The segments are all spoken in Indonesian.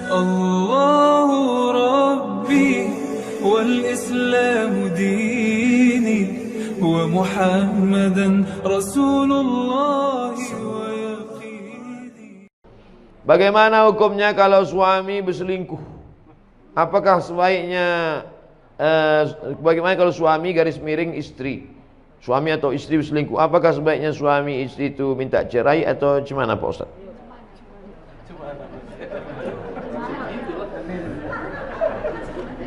الله ربي والإسلام ديني ومحمدا رسول الله ويقيني. Bagaimana hukumnya kalau suami berselingkuh? Apakah sebaiknya bagaimana kalau suami garis miring istri? Suami atau istri berselingkuh, apakah sebaiknya suami istri itu minta cerai atau gimana Pak Ustaz?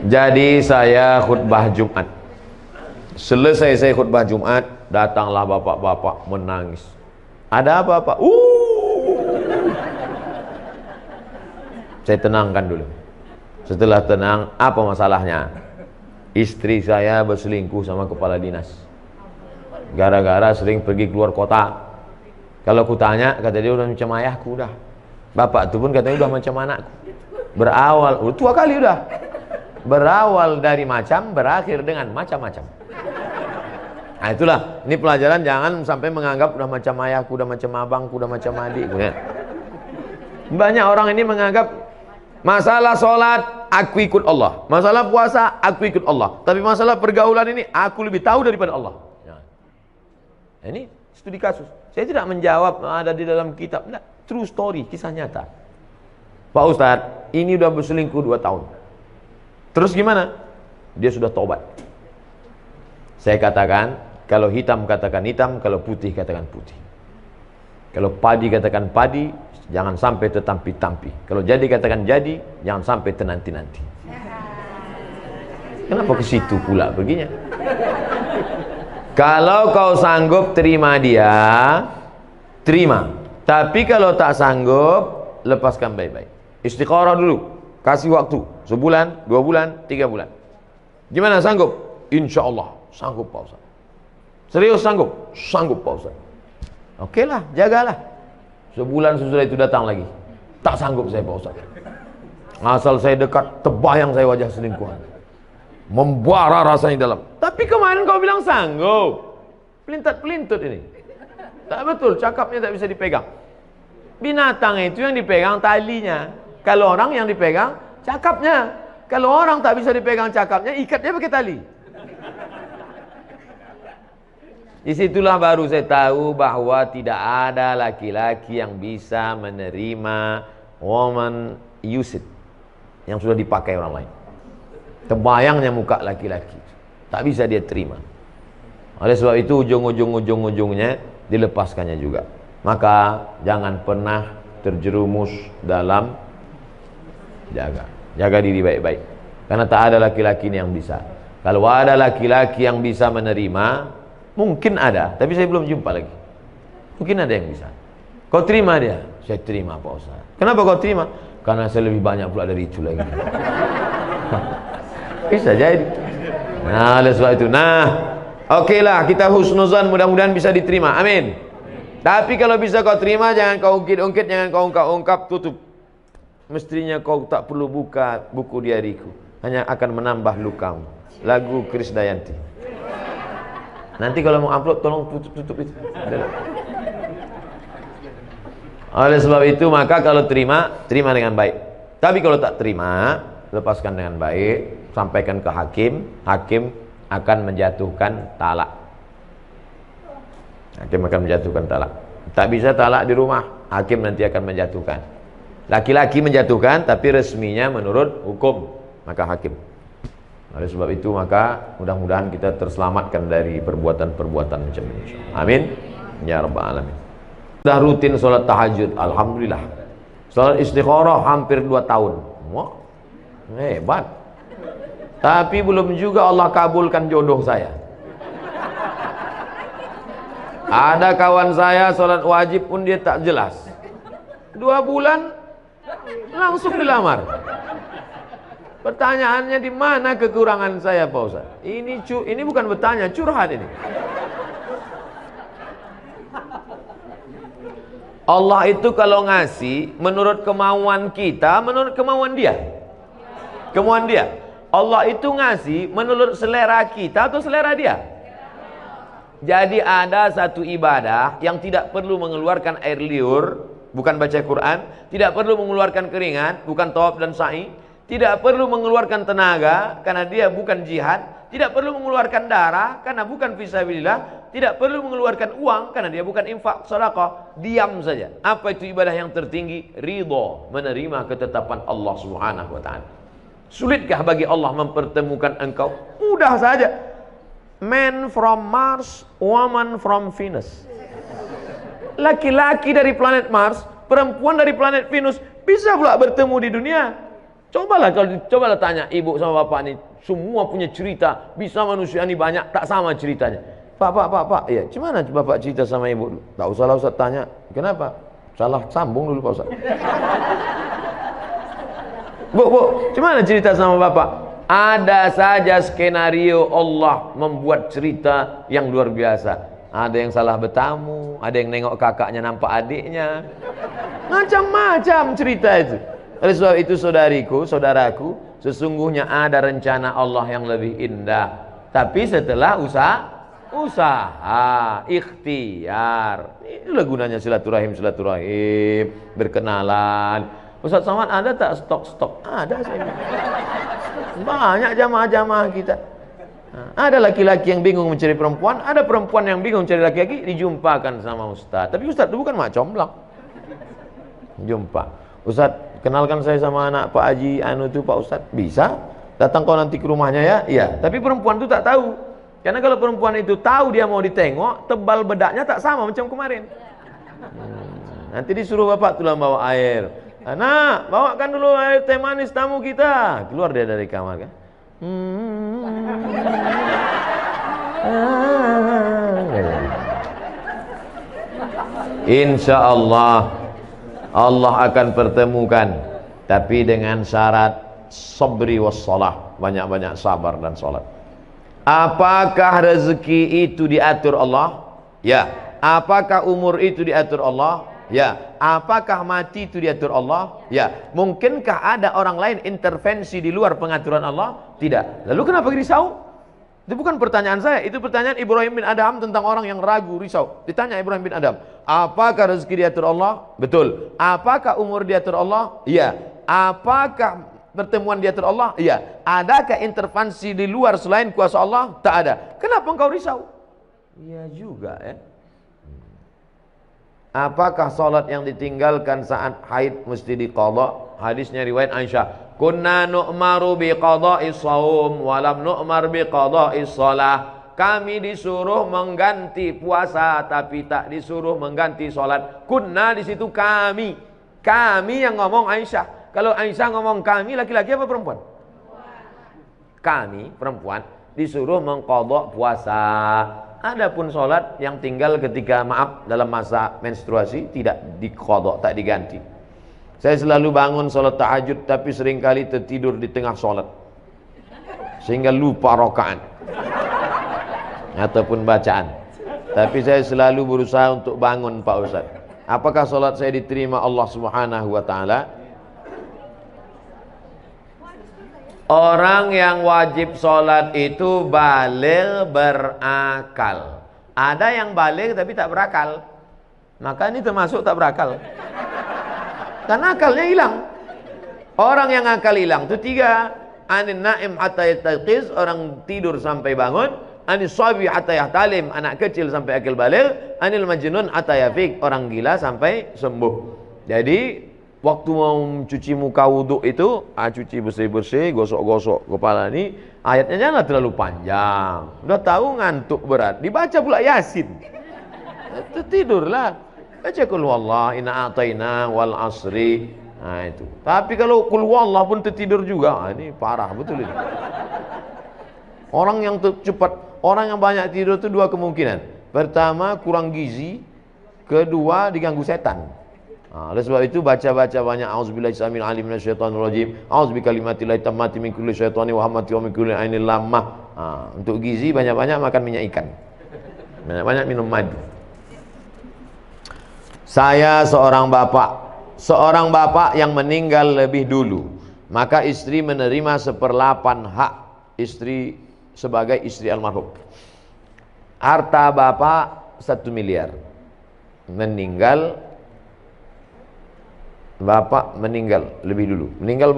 Jadi saya khutbah Jumat. Selesai saya khutbah Jumat, datanglah bapak-bapak menangis. Ada apa Pak? Saya tenangkan dulu. Setelah tenang, apa masalahnya? Istri saya berselingkuh sama kepala dinas. Gara-gara sering pergi keluar kota. Kalau ku tanya, kata dia udah macam ayahku udah. Bapak itu pun katanya udah macam anakku. Berawal, tua kali udah. Berawal dari macam, berakhir dengan macam-macam. Nah itulah, ini pelajaran jangan sampai menganggap udah macam ayahku, udah macam abangku, udah macam adikku ya. Banyak orang ini menganggap masalah sholat, aku ikut Allah. Masalah puasa, aku ikut Allah. Tapi masalah pergaulan ini, aku lebih tahu daripada Allah. Nah, ini studi kasus. Saya tidak menjawab ada di dalam kitab. Nah, true story, kisah nyata. Pak Ustadz, ini udah berselingkuh 2 tahun. Terus gimana? Dia sudah tobat. Saya katakan, kalau hitam katakan hitam, kalau putih katakan putih. Kalau padi katakan padi, jangan sampai tertampi-tampi. Kalau jadi katakan jadi, jangan sampai tenanti-nanti. Kenapa ke situ pula perginya? Kalau kau sanggup terima dia, terima. Tapi kalau tak sanggup, lepaskan baik-baik. Istikharah dulu. Kasih waktu, sebulan, 2 bulan, 3 bulan. Gimana sanggup? Insya Allah sanggup Pak Ustaz. Serius sanggup? Sanggup Pak Ustaz. Oke lah, jagalah. Sebulan sesudah itu datang lagi. Tak sanggup saya Pak Ustaz. Asal saya dekat, terbayang saya wajah selingkuhan. Membara rasanya dalam. Tapi kemarin kau bilang sanggup. Pelintat-pelintut ini. Tak betul, cakapnya tak bisa dipegang. Binatang itu yang dipegang talinya. Kalau orang yang dipegang cakapnya. Kalau orang tak bisa dipegang cakapnya, ikatnya pakai tali. Disitulah baru saya tahu bahwa tidak ada laki-laki yang bisa menerima woman used yang sudah dipakai orang lain. Terbayangnya muka laki-laki, tak bisa dia terima. Oleh sebab itu ujung-ujungnya dilepaskannya juga. Maka jangan pernah terjerumus dalam jaga diri baik-baik. Karena tak ada laki-laki yang bisa. Kalau ada laki-laki yang bisa menerima, mungkin ada, tapi saya belum jumpa lagi. Mungkin ada yang bisa. Kau terima dia? Saya terima Pak Ustaz. Kenapa kau terima? Karena saya lebih banyak pula dari itu lagi. Bisa jadi. Nah, oleh sebab itu. Okeylah, kita husnuzan, mudah-mudahan bisa diterima. Amin. Tapi kalau bisa kau terima, jangan kau ungkit-ungkit, jangan kau ungkap-ungkap, tutup. Mestinya kau tak perlu buka buku diariku, hanya akan menambah lukamu. Lagu Krisdayanti. Nanti kalau mau upload tolong tutup itu. Oleh sebab itu maka kalau terima dengan baik. Tapi kalau tak terima, lepaskan dengan baik, sampaikan ke hakim. Hakim akan menjatuhkan talak. Hakim akan menjatuhkan talak. Tak bisa talak di rumah, hakim nanti akan menjatuhkan. Laki-laki menjatuhkan, tapi resminya menurut hukum, maka hakim. Oleh sebab itu maka mudah-mudahan kita terselamatkan dari perbuatan-perbuatan macam ini. Amin ya rabbal alamin. Sudah rutin sholat tahajud, alhamdulillah. Sholat istikharah hampir 2 tahun. Wah, hebat. Tapi belum juga Allah kabulkan jodoh saya. Ada kawan saya sholat wajib pun dia tak jelas. 2 bulan langsung dilamar. Pertanyaannya di mana kekurangan saya Pak Ustaz? Ini bukan bertanya, curhat ini. Allah itu kalau ngasih menurut kemauan kita, menurut kemauan dia. Kemauan dia. Allah itu ngasih menurut selera kita atau selera dia. Jadi ada satu ibadah yang tidak perlu mengeluarkan air liur, bukan baca Quran, tidak perlu mengeluarkan keringat, bukan tawaf dan sa'i, tidak perlu mengeluarkan tenaga karena dia bukan jihad, tidak perlu mengeluarkan darah karena bukan fisabilillah, tidak perlu mengeluarkan uang karena dia bukan infak sedekah. Diam saja. Apa itu ibadah yang tertinggi? Ridha, menerima ketetapan Allah Subhanahu wa taala. Sulitkah bagi Allah mempertemukan engkau? Mudah saja. Man from Mars, woman from Venus. Laki-laki dari planet Mars, perempuan dari planet Venus bisa pula bertemu di dunia. Cobalah tanya ibu sama bapak nih, semua punya cerita, bisa manusia ini banyak, tak sama ceritanya. Pak, ya, gimana bapak cerita sama ibu? Tak usahlah Ustaz tanya, kenapa? Salah sambung dulu Pak Ustaz. Bu, gimana cerita sama bapak? Ada saja skenario Allah membuat cerita yang luar biasa. Ada yang salah bertamu, ada yang nengok kakaknya nampak adiknya. Macam-macam cerita itu. Oleh sebab itu saudaraku, sesungguhnya ada rencana Allah yang lebih indah. Tapi setelah usaha, ikhtiar. Inilah gunanya silaturahim, berkenalan. Ustaz Somad, ada tak stok? Ada saya. Banyak jamaah-jamaah kita. Ada laki-laki yang bingung mencari perempuan, ada perempuan yang bingung mencari laki-laki, dijumpakan sama Ustaz. Tapi Ustaz itu bukan mak comblak. Jumpa. Ustaz, kenalkan saya sama anak Pak Haji anu itu Pak Ustaz. Bisa? Datang kau nanti ke rumahnya ya? Iya. Tapi perempuan itu tak tahu. Karena kalau perempuan itu tahu dia mau ditengok, tebal bedaknya tak sama macam kemarin. Nanti disuruh bapak tulang bawa air. Anak, bawakan dulu air teh manis tamu kita. Keluar dia dari kamar kan. Insya Allah Allah akan pertemukan, tapi dengan syarat sabri wassalah, banyak-banyak sabar dan salat. Apakah rezeki itu diatur Allah? Ya. Apakah umur itu diatur Allah? Ya. Apakah mati itu diatur Allah? Ya. Mungkinkah ada orang lain intervensi di luar pengaturan Allah? Tidak. Lalu kenapa risau? Itu bukan pertanyaan saya, itu pertanyaan Ibrahim bin Adham tentang orang yang ragu, risau. Ditanya Ibrahim bin Adham, apakah rezeki diatur Allah? Betul. Apakah umur diatur Allah? Iya. Apakah pertemuan diatur Allah? Iya. Adakah intervensi di luar selain kuasa Allah? Tak ada. Kenapa engkau risau? Iya juga ya. Apakah salat yang ditinggalkan saat haid mesti diqadha? Hadisnya riwayat Aisyah. Kunna nu'maru biqadha'is shaum wa lam nu'mar biqadha'is shalah. Kami disuruh mengganti puasa tapi tak disuruh mengganti salat. Kunna di situ kami. Kami yang ngomong Aisyah. Kalau Aisyah ngomong kami, laki-laki apa perempuan? Kami perempuan disuruh mengqadha puasa. Adapun sholat yang tinggal ketika dalam masa menstruasi tidak diqadha, tak diganti. Saya selalu bangun sholat tahajud tapi seringkali tertidur di tengah sholat sehingga lupa rakaat ataupun bacaan. Tapi saya selalu berusaha untuk bangun Pak Ustaz. Apakah sholat saya diterima Allah Subhanahu wa taala? Orang yang wajib sholat itu baligh berakal. Ada yang baligh tapi tak berakal. Maka ini termasuk tak berakal. Karena akalnya hilang. Orang yang akal hilang itu tiga. Anin naim hatta yastayqiz, orang tidur sampai bangun. Anis sabi hatta yahtalim, anak kecil sampai akil baligh. Anil majnun hatta yafiq, orang gila sampai sembuh. Jadi waktu mau cuci muka wuduk itu, cuci bersih-bersih, gosok-gosok kepala ini, ayatnya jangan terlalu panjang. Udah tahu ngantuk berat, dibaca pula Yasin. Tidurlah. Baca qul huwallah, inna a'taina wal asri. Nah itu. Tapi kalau qul huwallah pun tertidur juga, ini parah betul ini. Orang yang cepat, orang yang banyak tidur itu dua kemungkinan. Pertama, kurang gizi. Kedua, diganggu setan. Oleh sebab itu baca-baca banyak auzubillahi samil alim minasyaitonir rajim, auzubikalimatillahi tammati min kulli syaitani wa hamati wa min kulli ainil lammah. Untuk gizi banyak-banyak makan minyak ikan. Banyak-banyak minum madu. Saya seorang bapak yang meninggal lebih dulu, maka istri menerima 1/8 hak istri sebagai istri almarhum. Harta bapak 1 miliar. Meninggal bapak meninggal lebih dulu. Meninggal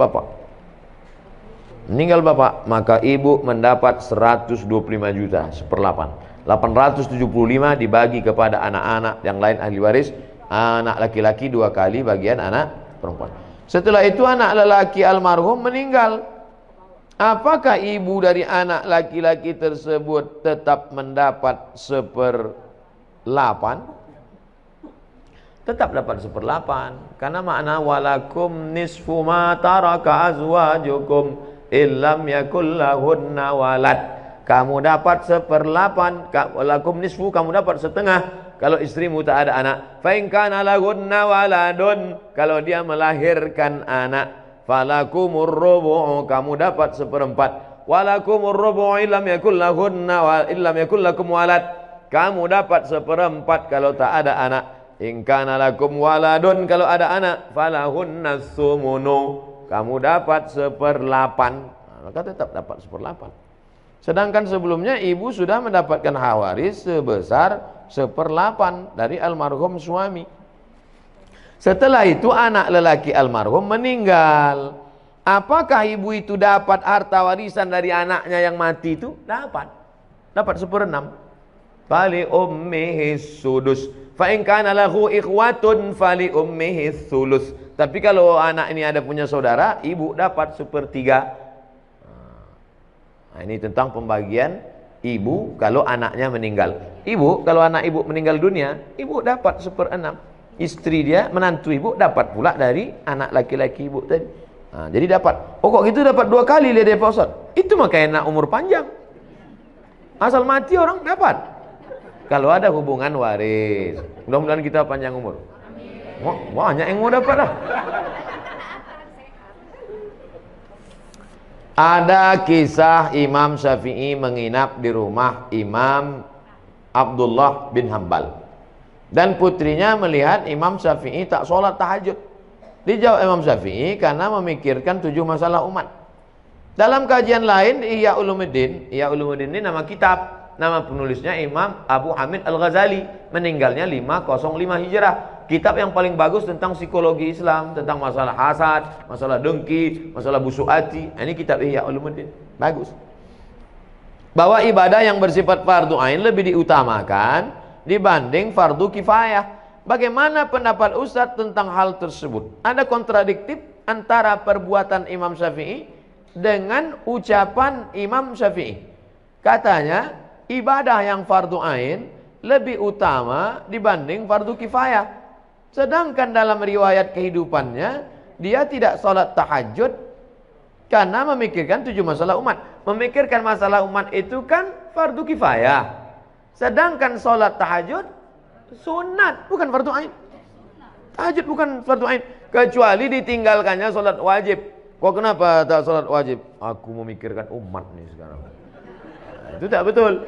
bapak, maka ibu mendapat 125 juta, 1/8. 875 dibagi kepada anak-anak yang lain ahli waris. Anak laki-laki 2 kali bagian anak perempuan. Setelah itu anak lelaki almarhum meninggal. Apakah ibu dari anak laki-laki tersebut tetap mendapat 1/8? Tetap dapat 1/8, karena makna walakum nisfu ma taraka azwajukum illam yakul lahunna walad. Kamu dapat 1/8, walakum nisfu, kamu dapat setengah kalau istrimu tak ada anak. Fa in kana lahunna waladun, kalau dia melahirkan anak, falakumur rubu', kamu dapat 1/4. Walakumur rubu' illam yakul lahunna illam yakul lakum walad, kamu dapat 1/4 kalau tak ada anak. In kana lakum waladun, kalau ada anak, falahunna sumunu, kamu dapat 1/8. Maka tetap dapat 1/8. Sedangkan sebelumnya ibu sudah mendapatkan hak waris sebesar 1/8 dari almarhum suami. Setelah itu anak lelaki almarhum meninggal. Apakah ibu itu dapat harta warisan dari anaknya yang mati itu? Dapat 1/6. Fali ummihi sudus. Fa in kana lahu ikhwatun fali ummihi sulus. Tapi kalau anak ini ada punya saudara, ibu dapat 1/3. Nah, ini tentang pembagian ibu kalau anaknya meninggal. Ibu kalau anak ibu meninggal dunia, ibu dapat 1/6. Istri dia, menantu ibu, dapat pula dari anak laki-laki ibu tadi. Nah, jadi dapat. Oh kok gitu dapat 2 kali dia Pak Ustaz? Itu makanya nak umur panjang. Asal mati orang dapat. Kalau ada hubungan waris. Mudah-mudahan kita panjang umur. Wah, banyak yang mau dapat dah. Ada kisah Imam Syafi'i menginap di rumah Imam Abdullah bin Hambal, dan putrinya melihat Imam Syafi'i tak sholat tahajud. Dijawab Imam Syafi'i karena memikirkan 7 masalah umat. Dalam kajian lain Ihya Ulumuddin ini nama kitab, nama penulisnya Imam Abu Hamid Al-Ghazali, meninggalnya 505 Hijrah. Kitab yang paling bagus tentang psikologi Islam, tentang masalah hasad, masalah dengki, masalah busuk hati. Ini kitab Ihya Ulumuddin, bagus. Bahwa ibadah yang bersifat fardu ain lebih diutamakan dibanding fardu kifayah. Bagaimana pendapat Ustadz tentang hal tersebut? Ada kontradiktif antara perbuatan Imam Syafi'i dengan ucapan Imam Syafi'i. Katanya ibadah yang fardu ain lebih utama dibanding fardu kifayah. Sedangkan dalam riwayat kehidupannya dia tidak sholat tahajud karena memikirkan 7 masalah umat. Memikirkan masalah umat itu kan fardu kifayah. Sedangkan sholat tahajud sunat, bukan fardu ain. Tahajud bukan fardu ain, kecuali ditinggalkannya sholat wajib. Kok kenapa tak sholat wajib? Aku memikirkan umat nih sekarang. Nah, itu tak betul.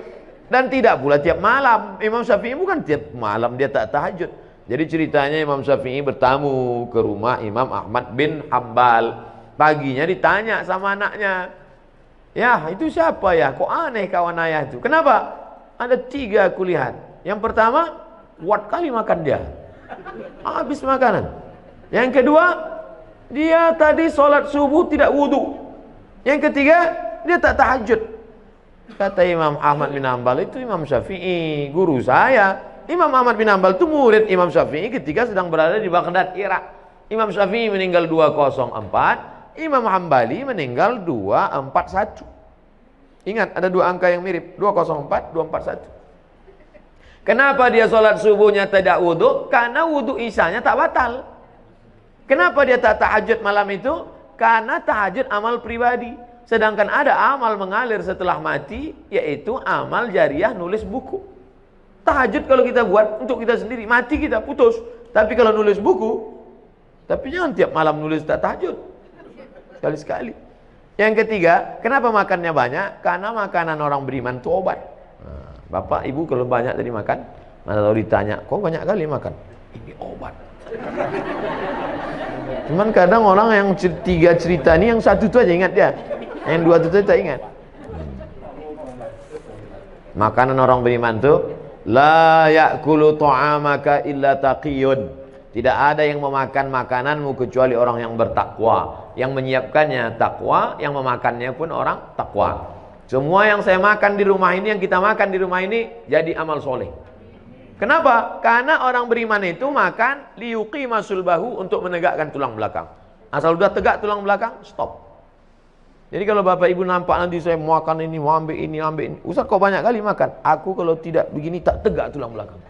Dan tidak pula tiap malam. Imam Syafi'i bukan tiap malam dia tak tahajud. Jadi ceritanya Imam Syafi'i bertamu ke rumah Imam Ahmad bin Hambal. Paginya ditanya sama anaknya, ya itu siapa ya? Kok aneh kawan ayah itu? Kenapa? Ada 3 aku lihat. Yang pertama, kuat kali makan dia, habis makanan. Yang kedua, dia tadi sholat subuh tidak wudhu. Yang ketiga, dia tak tahajud. Kata Imam Ahmad bin Hambal, itu Imam Syafi'i, guru saya. Imam Ahmad bin Hambal itu murid Imam Syafi'i ketika sedang berada di Baghdad, Irak. Imam Syafi'i meninggal 204, Imam Hambali meninggal 241. Ingat, ada 2 angka yang mirip, 204, 241. Kenapa dia sholat subuhnya tidak wudhu? Karena wudhu isyanya tak batal. Kenapa dia tak tahajud malam itu? Karena tahajud amal pribadi. Sedangkan ada amal mengalir setelah mati, yaitu amal jariah nulis buku. Tahajud kalau kita buat untuk kita sendiri, mati kita putus. Tapi kalau nulis buku, tapi jangan tiap malam nulis tak tahajud, sekali-sekali. Yang ketiga, kenapa makannya banyak? Karena makanan orang beriman itu obat. Nah, bapak ibu kalau banyak tadi makan, mana tahu ditanya, kok banyak kali makan? Ini obat. Cuman kadang orang yang 3 cerita ini, yang 1 itu aja ingat dia, yang 2 itu tak ingat. Makanan orang beriman itu la ya'kulu ta'amaka illa taqiyun. Tidak ada yang memakan makananmu kecuali orang yang bertakwa. Yang menyiapkannya takwa, yang memakannya pun orang takwa. Semua yang saya makan di rumah ini, yang kita makan di rumah ini, jadi amal soleh. Kenapa? Karena orang beriman itu makan liyuqima sulbahu, untuk menegakkan tulang belakang. Asal udah tegak tulang belakang, stop. Jadi kalau bapak ibu nampak nanti saya makan ini, mau ambil ini, ambil ini. Ustaz kok banyak kali makan? Aku kalau tidak begini tak tegak tulang belakang.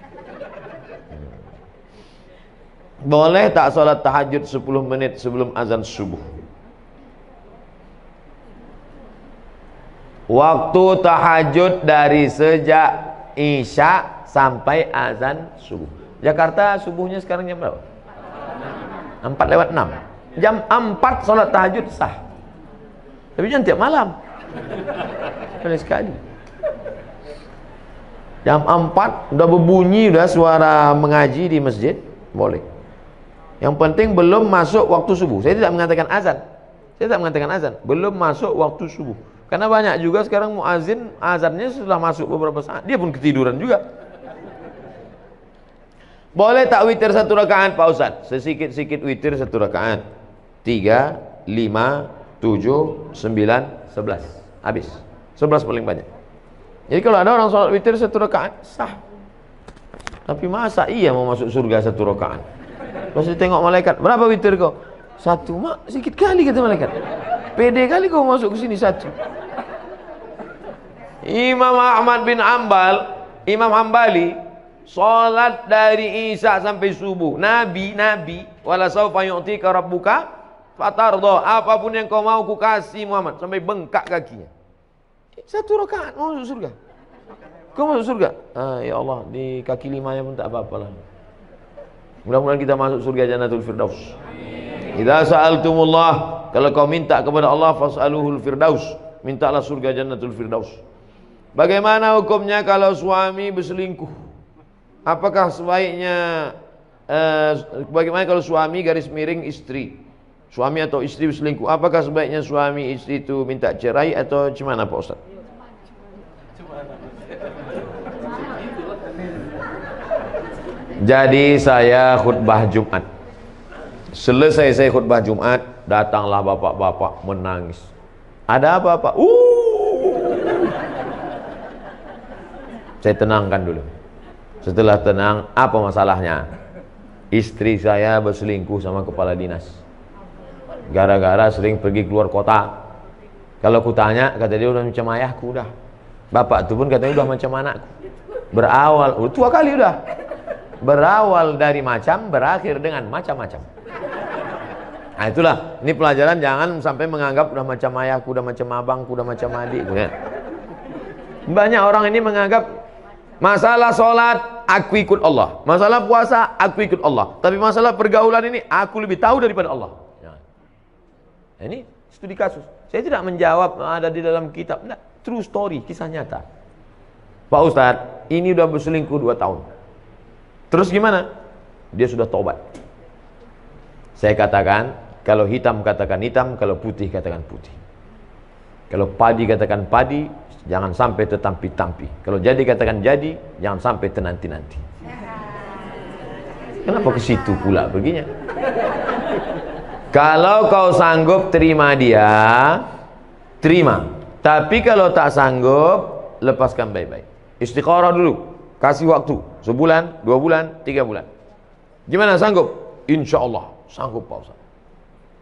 Boleh tak salat tahajud 10 menit sebelum azan subuh? Waktu tahajud dari sejak isya sampai azan subuh. Jakarta subuhnya sekarang jam berapa? 4:06. Jam 4 salat tahajud sah. Tapi jangan tiap malam. Sekali sekali. Jam 4 udah berbunyi, udah suara mengaji di masjid, boleh. Yang penting belum masuk waktu subuh. Saya tidak mengatakan azan. Saya tidak mengatakan azan. Belum masuk waktu subuh. Karena banyak juga sekarang muazin azannya setelah masuk beberapa saat. Dia pun ketiduran juga. Boleh tak witir 1 rakaat Pak Ustaz? Sesikit-sikit witir 1 rakaat. 3, 5, 7, 9, 11. Habis. 11 paling banyak. Jadi kalau ada orang sholat witir 1 rakaat, sah. Tapi masa iya mau masuk surga 1 rakaat? Pas ditengok malaikat, berapa witir kau? 1, mak, sikit kali kata malaikat. Pede kali kau masuk ke sini 1. Imam Ahmad bin Ambal, Imam Hambali, sholat dari isya sampai subuh. Nabi, wala sawfa yu'tika rabbuka fatardo, apapun yang kau mau ku kasih Muhammad, sampai bengkak kakinya. 1 rakaat mau masuk surga. Kau masuk surga? Ya Allah, di kaki 5-nya pun tak apa-apalah. Mudah-mudahan kita masuk surga Jannatul Firdaus. Idza sa'altumullah, kalau kau minta kepada Allah, fas'aluhul firdaus, mintalah surga Jannatul Firdaus. Bagaimana hukumnya kalau suami berselingkuh? Apakah sebaiknya bagaimana kalau suami garis miring istri? Suami atau istri berselingkuh, apakah sebaiknya suami istri itu minta cerai atau gimana Pak Ustaz? Jadi saya khutbah Jumat. Selesai saya khutbah Jumat, datanglah bapak-bapak menangis. Ada apa Pak? Saya tenangkan dulu. Setelah tenang, apa masalahnya? Istri saya berselingkuh sama kepala dinas. Gara-gara sering pergi keluar kota. Kalau ku tanya, kata dia udah macam ayahku udah. Bapak itu pun katanya udah macam anakku. Berawal, tua kali udah. Berawal dari macam, berakhir dengan macam-macam. Nah itulah, ini pelajaran, jangan sampai menganggap udah macam ayahku, udah macam abangku, udah macam adikku ya. Banyak orang ini menganggap masalah sholat aku ikut Allah, masalah puasa aku ikut Allah, tapi masalah pergaulan ini aku lebih tahu daripada Allah. Nah, ini studi kasus. Saya tidak menjawab ada di dalam kitab, enggak, true story, kisah nyata. Pak Ustadz, ini udah berselingkuh 2 tahun. Terus gimana? Dia sudah tobat. Saya katakan, kalau hitam katakan hitam, kalau putih katakan putih. Kalau padi katakan padi, jangan sampai tetampi-tampi. Kalau jadi katakan jadi, jangan sampai tenanti-nanti. Kenapa ke situ pula perginya? Kalau kau sanggup terima dia, terima. Tapi kalau tak sanggup, lepaskan baik-baik. Istikharah dulu. Kasih waktu, sebulan, 2 bulan, 3 bulan. Gimana sanggup? Insya Allah sanggup Pak Ustaz.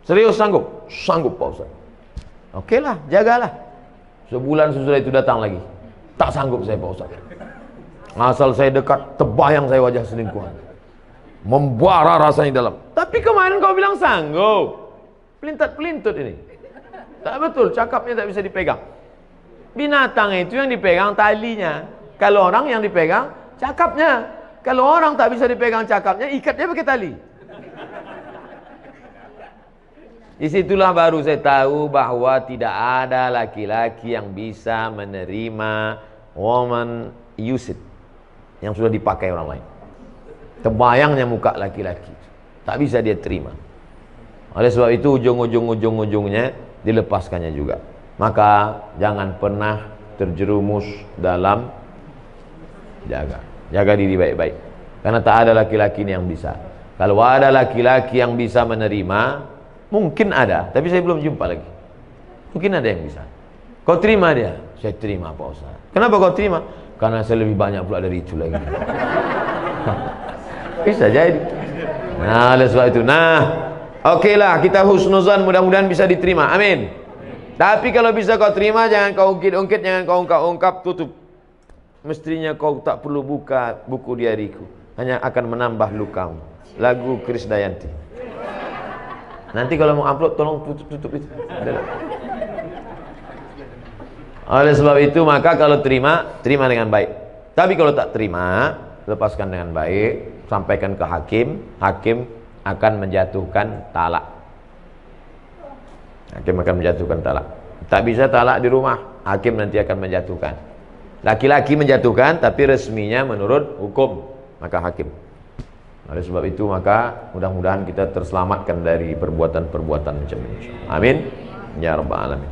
Serius sanggup? Sanggup Pak Ustaz. Oke lah, jagalah. Sebulan sesudah itu datang lagi. Tak sanggup saya Pak Ustaz. Asal saya dekat, terbayang saya wajah selingkuhan. Membara rasanya dalam. Tapi kemarin kau bilang sanggup. Pelintat-pelintut ini. Tak betul, cakapnya tak bisa dipegang. Binatang itu yang dipegang talinya. Kalau orang yang dipegang cakapnya. Kalau orang tak bisa dipegang cakapnya, ikatnya pakai tali. Disitulah baru saya tahu bahwa tidak ada laki-laki yang bisa menerima woman used yang sudah dipakai orang lain. Terbayangnya muka laki-laki, tak bisa dia terima. Oleh sebab itu ujung-ujungnya dilepaskannya juga. Maka jangan pernah terjerumus dalam jaga diri baik-baik. Karena tak ada laki-laki yang bisa. Kalau ada laki-laki yang bisa menerima, mungkin ada, tapi saya belum jumpa lagi. Mungkin ada yang bisa. Kau terima dia? Saya terima Pak Ustaz. Kenapa kau terima? Karena saya lebih banyak pula dari itu lagi. Bisa jadi. Nah, oleh sebab itu. Nah, okelah, kita husnuzan, mudah-mudahan bisa diterima. Amin. Tapi kalau bisa kau terima, jangan kau ungkit-ungkit, jangan kau ungkap-ungkap, tutup. Mestinya kau tak perlu buka buku diariku, hanya akan menambah lukamu. Lagu Krisdayanti. Nanti kalau mau upload tolong tutup itu. Oleh sebab itu maka kalau terima dengan baik. Tapi kalau tak terima, lepaskan dengan baik, sampaikan ke hakim. Hakim akan menjatuhkan talak. Hakim akan menjatuhkan talak. Tak bisa talak di rumah, hakim nanti akan menjatuhkan. Laki-laki menjatuhkan, tapi resminya menurut hukum, maka hakim. Oleh sebab itu maka mudah-mudahan kita terselamatkan dari perbuatan-perbuatan macam ini. Amin. Ya Rabbal Alamin.